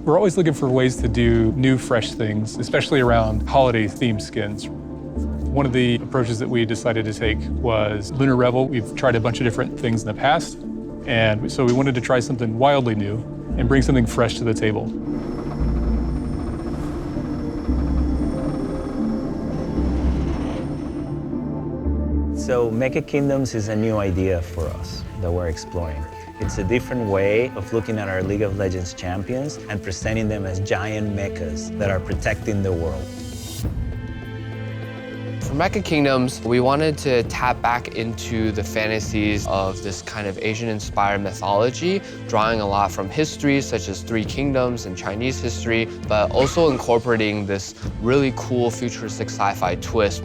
We're always looking for ways to do new, fresh things, especially around holiday-themed skins. One of the approaches that we decided to take was Lunar Revel. We've tried a bunch of different things in the past, and so we wanted to try something wildly new and bring something fresh to the table. So Mecha Kingdoms is a new idea for us that we're exploring. It's a different way of looking at our League of Legends champions and presenting them as giant mechas that are protecting the world. For Mecha Kingdoms, we wanted to tap back into the fantasies of this kind of Asian-inspired mythology, drawing a lot from history, such as Three Kingdoms and Chinese history, but also incorporating this really cool futuristic sci-fi twist.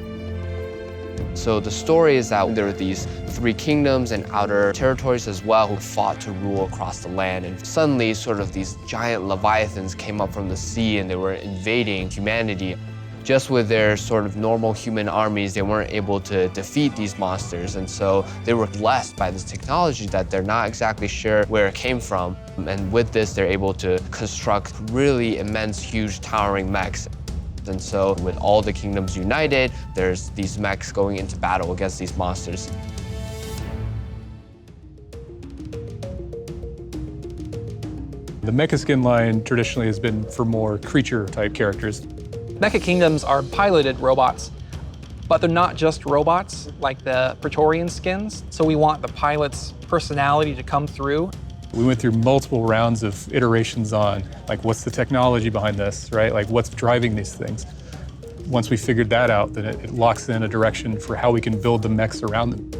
So the story is that there are these three kingdoms and outer territories as well who fought to rule across the land. And suddenly, sort of these giant leviathans came up from the sea and they were invading humanity. Just with their sort of normal human armies, they weren't able to defeat these monsters. And so they were blessed by this technology that they're not exactly sure where it came from. And with this, they're able to construct really immense, huge, towering mechs. And so with all the kingdoms united, there's these mechs going into battle against these monsters. The Mecha skin line traditionally has been for more creature-type characters. Mecha Kingdoms are piloted robots, but they're not just robots like the Praetorian skins, so we want the pilot's personality to come through. We went through multiple rounds of iterations on, like, what's the technology behind this, right? Like, what's driving these things? Once we figured that out, then it locks in a direction for how we can build the mechs around them.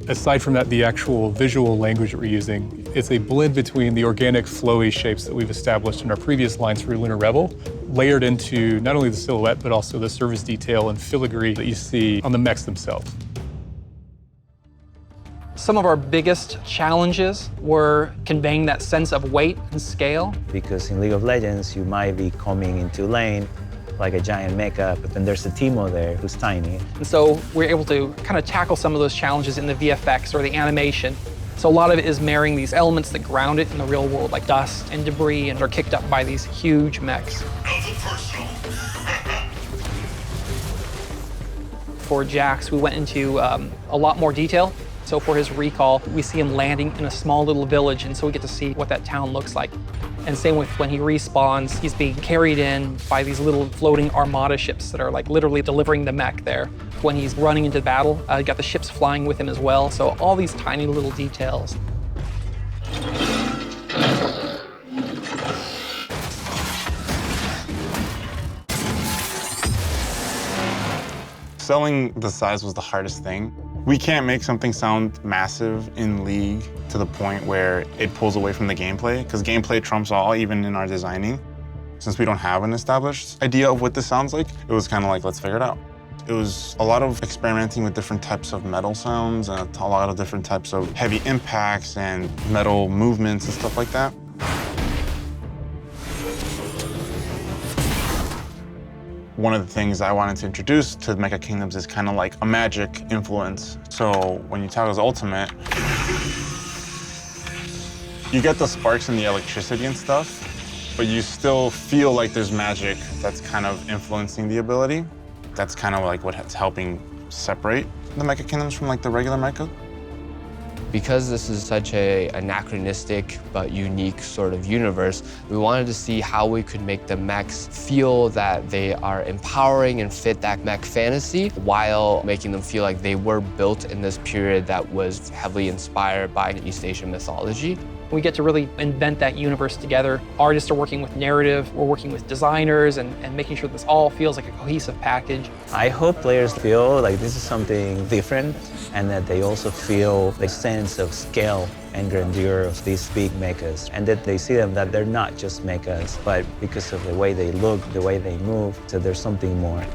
Aside from that, the actual visual language that we're using, it's a blend between the organic, flowy shapes that we've established in our previous lines through Lunar Revel, layered into not only the silhouette, but also the surface detail and filigree that you see on the mechs themselves. Some of our biggest challenges were conveying that sense of weight and scale. Because in League of Legends, you might be coming into lane like a giant mecha, but then there's a Teemo there who's tiny. And so we're able to kind of tackle some of those challenges in the VFX or the animation. So a lot of it is marrying these elements that ground it in the real world, like dust and debris, and are kicked up by these huge mechs. For Jax, we went into a lot more detail. So for his recall, we see him landing in a small little village, and so we get to see what that town looks like. And same with when he respawns, he's being carried in by these little floating armada ships that are like literally delivering the mech there. When he's running into battle, you got the ships flying with him as well. So all these tiny little details. Selling the size was the hardest thing. We can't make something sound massive in League to the point where it pulls away from the gameplay, because gameplay trumps all, even in our designing. Since we don't have an established idea of what this sounds like, it was kind of like, let's figure it out. It was a lot of experimenting with different types of metal sounds and a lot of different types of heavy impacts and metal movements and stuff like that. One of the things I wanted to introduce to Mecha Kingdoms is kind of like a magic influence. So when you tackle ultimate, you get the sparks and the electricity and stuff, but you still feel like there's magic that's kind of influencing the ability. That's kind of like what's helping separate the Mecha Kingdoms from like the regular mecha. Because this is such an anachronistic but unique sort of universe, we wanted to see how we could make the mechs feel that they are empowering and fit that mech fantasy while making them feel like they were built in this period that was heavily inspired by East Asian mythology. We get to really invent that universe together. Artists are working with narrative, we're working with designers and making sure this all feels like a cohesive package. I hope players feel like this is something different and that they also feel the sense of scale and grandeur of these big mechas, and that they see them that they're not just mechas, but because of the way they look, the way they move, so there's something more.